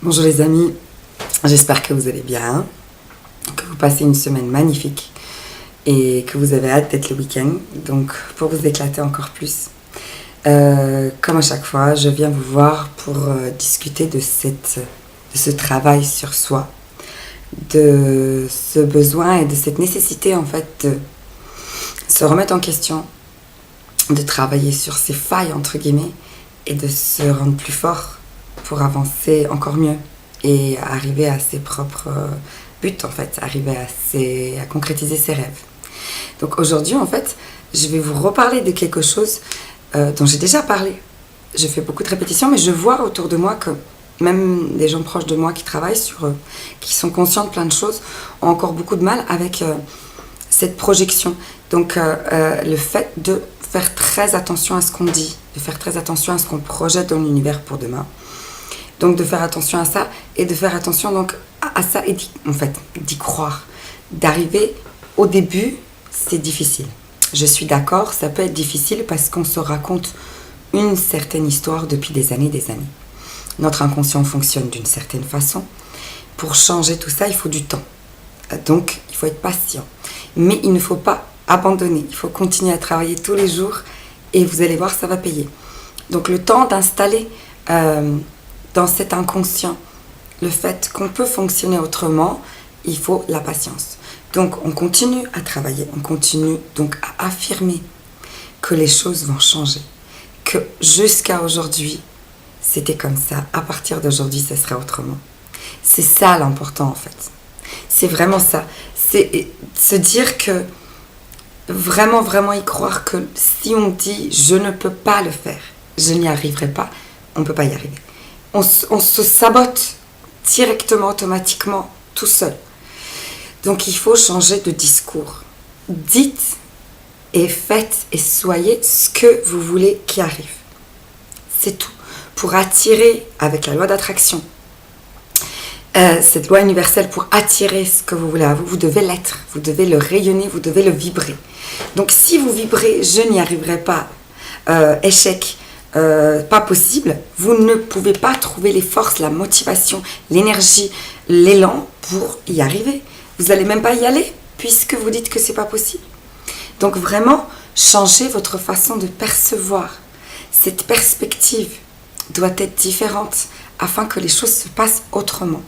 Bonjour les amis, j'espère que vous allez bien, que vous passez une semaine magnifique et que vous avez hâte d'être le week-end, donc pour vous éclater encore plus. Comme à chaque fois, je viens vous voir pour discuter de ce travail sur soi, de ce besoin et de cette nécessité en fait de se remettre en question, de travailler sur ses failles entre guillemets et de se rendre plus fort pour avancer encore mieux et arriver à ses propres buts en fait, arriver à concrétiser ses rêves. Donc aujourd'hui en fait, je vais vous reparler de quelque chose dont j'ai déjà parlé. Je fais beaucoup de répétitions, mais je vois autour de moi que même des gens proches de moi qui travaillent sur eux, qui sont conscients de plein de choses, ont encore beaucoup de mal avec cette projection. Donc le fait de faire très attention à ce qu'on dit, de faire très attention à ce qu'on projette dans l'univers pour demain. Donc de faire attention à ça et de faire attention donc à ça et d'y croire. D'arriver au début, c'est difficile. Je suis d'accord, ça peut être difficile parce qu'on se raconte une certaine histoire depuis des années. Notre inconscient fonctionne d'une certaine façon. Pour changer tout ça, il faut du temps. Donc, il faut être patient. Mais il ne faut pas abandonner. Il faut continuer à travailler tous les jours et vous allez voir, ça va payer. Donc, le temps d'installer dans cet inconscient le fait qu'on peut fonctionner autrement, il faut la patience. Donc, on continue à travailler, on continue donc à affirmer que les choses vont changer. Que jusqu'à aujourd'hui, c'était comme ça. À partir d'aujourd'hui, ça sera autrement. C'est ça l'important en fait. C'est vraiment ça. C'est se dire que vraiment, vraiment y croire que si on dit je ne peux pas le faire, je n'y arriverai pas, on ne peut pas y arriver. On se sabote directement, automatiquement, tout seul. Donc il faut changer de discours. Dites et faites et soyez ce que vous voulez qui arrive. C'est tout. Pour attirer, avec la loi d'attraction, cette loi universelle, pour attirer ce que vous voulez à vous, vous devez l'être, vous devez le rayonner, vous devez le vibrer. Donc si vous vibrez, je n'y arriverai pas, échec, pas possible, vous ne pouvez pas trouver les forces, la motivation, l'énergie, l'élan pour y arriver. Vous n'allez même pas y aller, puisque vous dites que c'est pas possible. Donc vraiment, changez votre façon de percevoir. Cette perspective doit être différente afin que les choses se passent autrement.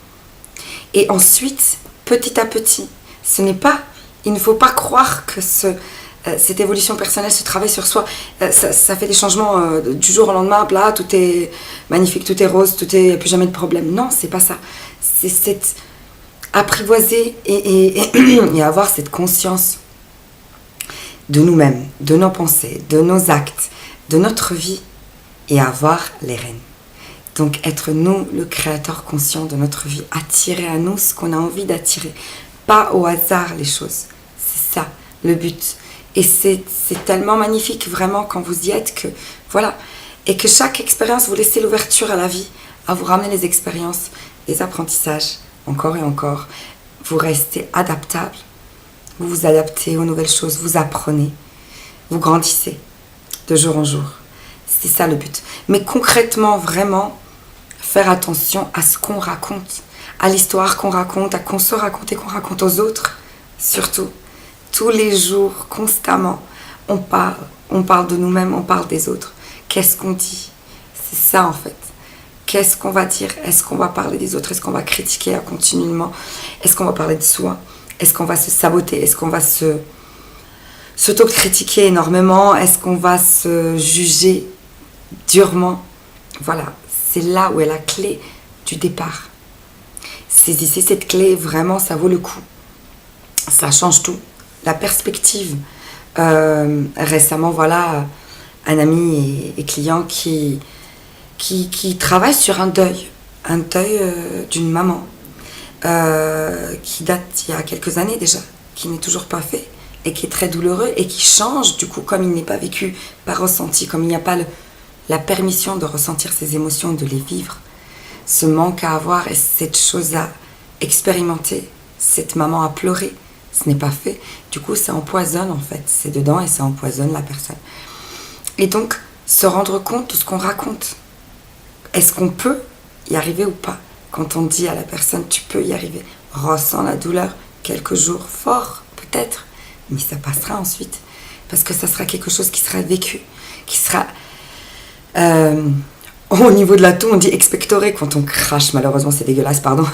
Et ensuite, petit à petit, il ne faut pas croire que cette évolution personnelle, ce travail sur soi, ça fait des changements du jour au lendemain, là, tout est magnifique, tout est rose, plus jamais de problème. Non, c'est pas ça. C'est apprivoiser et avoir cette conscience de nous-mêmes, de nos pensées, de nos actes, de notre vie, et avoir les rênes. Donc être nous le créateur conscient de notre vie, attirer à nous ce qu'on a envie d'attirer, pas au hasard les choses. C'est ça le but. Et c'est tellement magnifique vraiment quand vous y êtes que voilà, et que chaque expérience, vous laissez l'ouverture à la vie, à vous ramener les expériences, les apprentissages, encore et encore. Vous restez adaptable, vous vous adaptez aux nouvelles choses, vous apprenez, vous grandissez de jour en jour. C'est ça le but. Mais concrètement, vraiment, faire attention à ce qu'on raconte, à l'histoire qu'on raconte, à qu'on se raconte et qu'on raconte aux autres. Surtout, tous les jours, constamment, on parle de nous-mêmes, on parle des autres. Qu'est-ce qu'on dit? C'est ça en fait. Qu'est-ce qu'on va dire? Est-ce qu'on va parler des autres? Est-ce qu'on va critiquer continuellement? Est-ce qu'on va parler de soi? Est-ce qu'on va se saboter? Est-ce qu'on va s'auto-critiquer énormément? Est-ce qu'on va se juger durement? Voilà, c'est là où est la clé du départ. Saisissez cette clé, vraiment, ça vaut le coup. Ça change tout. La perspective. Récemment, voilà, un ami et client qui travaille sur un deuil d'une maman qui date il y a quelques années déjà, qui n'est toujours pas fait et qui est très douloureux et qui change du coup, comme il n'est pas vécu, pas ressenti, comme il n'y a pas la permission de ressentir ces émotions, de les vivre, ce manque à avoir et cette chose à expérimenter, cette maman à pleurer, ce n'est pas fait. Du coup, ça empoisonne en fait, c'est dedans et ça empoisonne la personne. Et donc, se rendre compte de ce qu'on raconte. Est-ce qu'on peut y arriver ou pas? quand on dit à la personne tu peux y arriver, ressens la douleur quelques jours fort peut-être, mais ça passera ensuite parce que ça sera quelque chose qui sera vécu, qui sera au niveau de la toux on dit expectoré quand on crache, malheureusement c'est dégueulasse, pardon.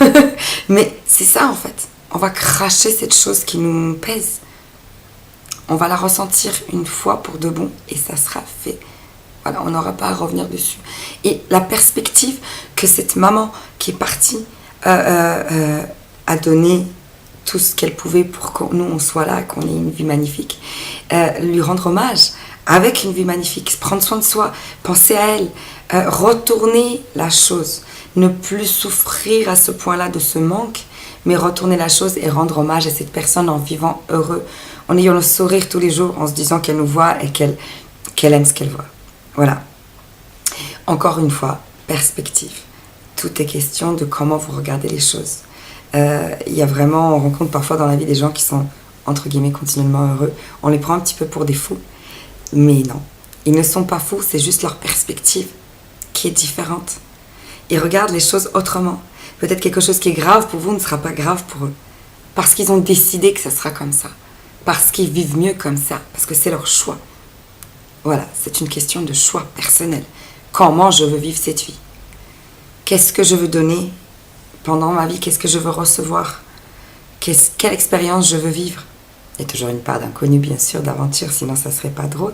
Mais c'est ça en fait, on va cracher cette chose qui nous pèse, on va la ressentir une fois pour de bon et ça sera fait. Voilà, on n'aura pas à revenir dessus. Et la perspective que cette maman qui est partie a donné tout ce qu'elle pouvait pour que nous on soit là, qu'on ait une vie magnifique, lui rendre hommage avec une vie magnifique, prendre soin de soi, penser à elle, retourner la chose, ne plus souffrir à ce point-là de ce manque, mais retourner la chose et rendre hommage à cette personne en vivant heureux, en ayant le sourire tous les jours, en se disant qu'elle nous voit et qu'elle aime ce qu'elle voit. Voilà. Encore une fois, perspective. Tout est question de comment vous regardez les choses. Il y a vraiment, on rencontre parfois dans la vie des gens qui sont, entre guillemets, continuellement heureux. On les prend un petit peu pour des fous. Mais non, ils ne sont pas fous, c'est juste leur perspective qui est différente. Ils regardent les choses autrement. Peut-être quelque chose qui est grave pour vous ne sera pas grave pour eux. Parce qu'ils ont décidé que ça sera comme ça. Parce qu'ils vivent mieux comme ça. Parce que c'est leur choix. Voilà, c'est une question de choix personnel. Comment je veux vivre cette vie? Qu'est-ce que je veux donner pendant ma vie? Qu'est-ce que je veux recevoir? Quelle expérience je veux vivre? Il y a toujours une part d'inconnu, bien sûr, d'aventure, sinon ça ne serait pas drôle.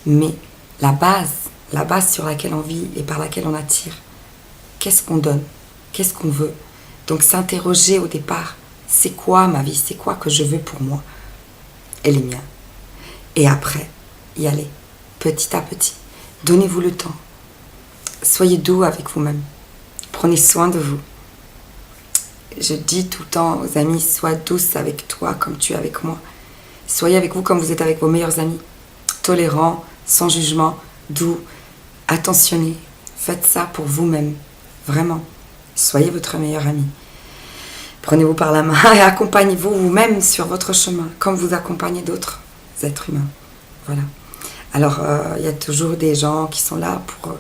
Mais la base sur laquelle on vit et par laquelle on attire, qu'est-ce qu'on donne? Qu'est-ce qu'on veut? Donc s'interroger au départ, c'est quoi ma vie? C'est quoi que je veux pour moi et les miens? Et après, y aller. Petit à petit. Donnez-vous le temps. Soyez doux avec vous-même. Prenez soin de vous. Je dis tout le temps aux amis, sois douce avec toi comme tu es avec moi. Soyez avec vous comme vous êtes avec vos meilleurs amis. Tolérants, sans jugement, doux, attentionnés. Faites ça pour vous-même. Vraiment. Soyez votre meilleur ami. Prenez-vous par la main et accompagnez-vous vous-même sur votre chemin, comme vous accompagnez d'autres êtres humains. Voilà. Alors, il y a toujours des gens qui sont là pour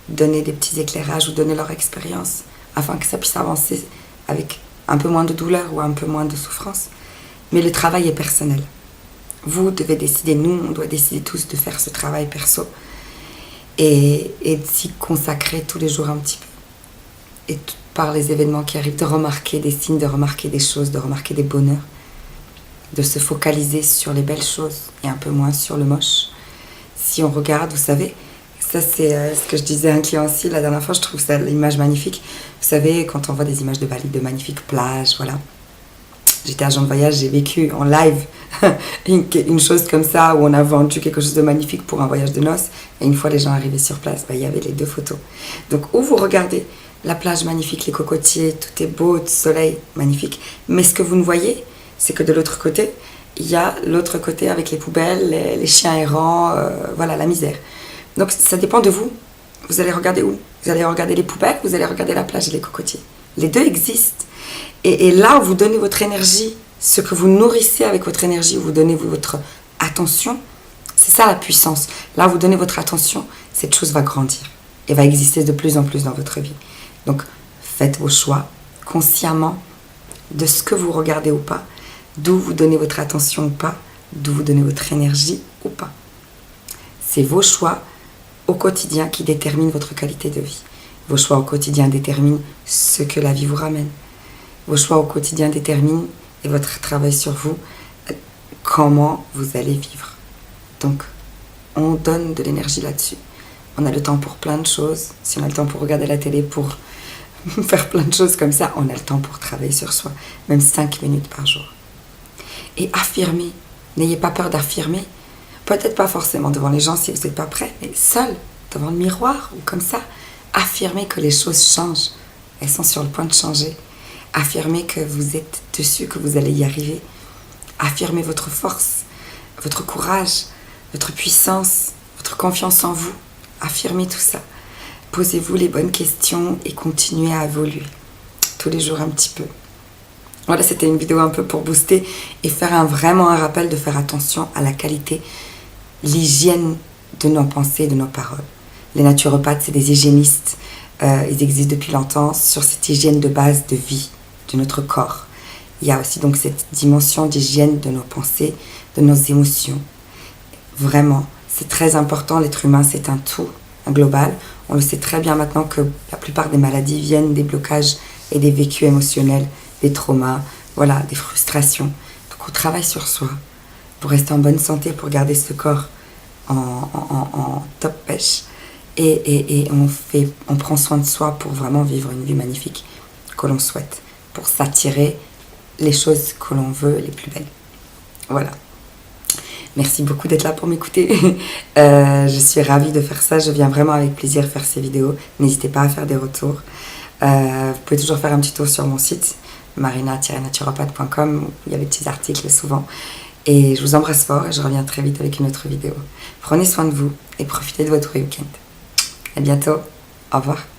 donner des petits éclairages ou donner leur expérience afin que ça puisse avancer avec un peu moins de douleur ou un peu moins de souffrance. Mais le travail est personnel. Vous devez décider, nous, on doit décider tous de faire ce travail perso et de s'y consacrer tous les jours un petit peu. Et par les événements qui arrivent, de remarquer des signes, de remarquer des choses, de remarquer des bonheurs, de se focaliser sur les belles choses et un peu moins sur le moche. Si on regarde, vous savez, ça c'est ce que je disais à un client aussi la dernière fois, je trouve ça l'image magnifique. Vous savez, quand on voit des images de Bali, de magnifiques plages, voilà. J'étais agent de voyage, j'ai vécu en live une chose comme ça, où on a vendu quelque chose de magnifique pour un voyage de noces. Et une fois les gens arrivés sur place, il y avait les deux photos. Donc, où vous regardez la plage magnifique, les cocotiers, tout est beau, le soleil magnifique. Mais ce que vous ne voyez, c'est que de l'autre côté, il y a l'autre côté avec les poubelles, les chiens errants, voilà, la misère. Donc ça dépend de vous. Vous allez regarder où? Vous allez regarder les poubelles, vous allez regarder la plage et les cocotiers. Les deux existent. Et là où vous donnez votre énergie, ce que vous nourrissez avec votre énergie, où vous donnez votre attention, c'est ça la puissance. Là où vous donnez votre attention, cette chose va grandir et va exister de plus en plus dans votre vie. Donc faites vos choix consciemment de ce que vous regardez ou pas, d'où vous donnez votre attention ou pas, d'où vous donnez votre énergie ou pas. C'est vos choix au quotidien qui déterminent votre qualité de vie. Vos choix au quotidien déterminent ce que la vie vous ramène. Vos choix au quotidien déterminent, et votre travail sur vous, comment vous allez vivre. Donc, on donne de l'énergie là-dessus. On a le temps pour plein de choses. Si on a le temps pour regarder la télé, pour faire plein de choses comme ça, on a le temps pour travailler sur soi, même 5 minutes par jour. Et affirmez. N'ayez pas peur d'affirmer. Peut-être pas forcément devant les gens si vous n'êtes pas prêt, mais seul, devant le miroir ou comme ça. Affirmez que les choses changent. Elles sont sur le point de changer. Affirmez que vous êtes dessus, que vous allez y arriver. Affirmez votre force, votre courage, votre puissance, votre confiance en vous. Affirmez tout ça. Posez-vous les bonnes questions et continuez à évoluer. Tous les jours un petit peu. Voilà, c'était une vidéo un peu pour booster et faire vraiment un rappel de faire attention à la qualité, l'hygiène de nos pensées et de nos paroles. Les naturopathes, c'est des hygiénistes ils existent depuis longtemps sur cette hygiène de base de vie de notre corps. Il y a aussi donc cette dimension d'hygiène de nos pensées, de nos émotions. Vraiment, c'est très important. L'être humain, c'est un tout, un global. On le sait très bien maintenant que la plupart des maladies viennent des blocages et des vécus émotionnels, des traumas, voilà, des frustrations. Donc on travaille sur soi pour rester en bonne santé, pour garder ce corps en top pêche. Et on prend soin de soi pour vraiment vivre une vie magnifique que l'on souhaite, pour s'attirer les choses que l'on veut, les plus belles. Voilà. Merci beaucoup d'être là pour m'écouter. Je suis ravie de faire ça. Je viens vraiment avec plaisir faire ces vidéos. N'hésitez pas à faire des retours. Vous pouvez toujours faire un petit tour sur mon site, marina-naturopathe.com. Il y a des petits articles souvent. Et je vous embrasse fort et je reviens très vite avec une autre vidéo. Prenez soin de vous et profitez de votre week-end. À bientôt. Au revoir.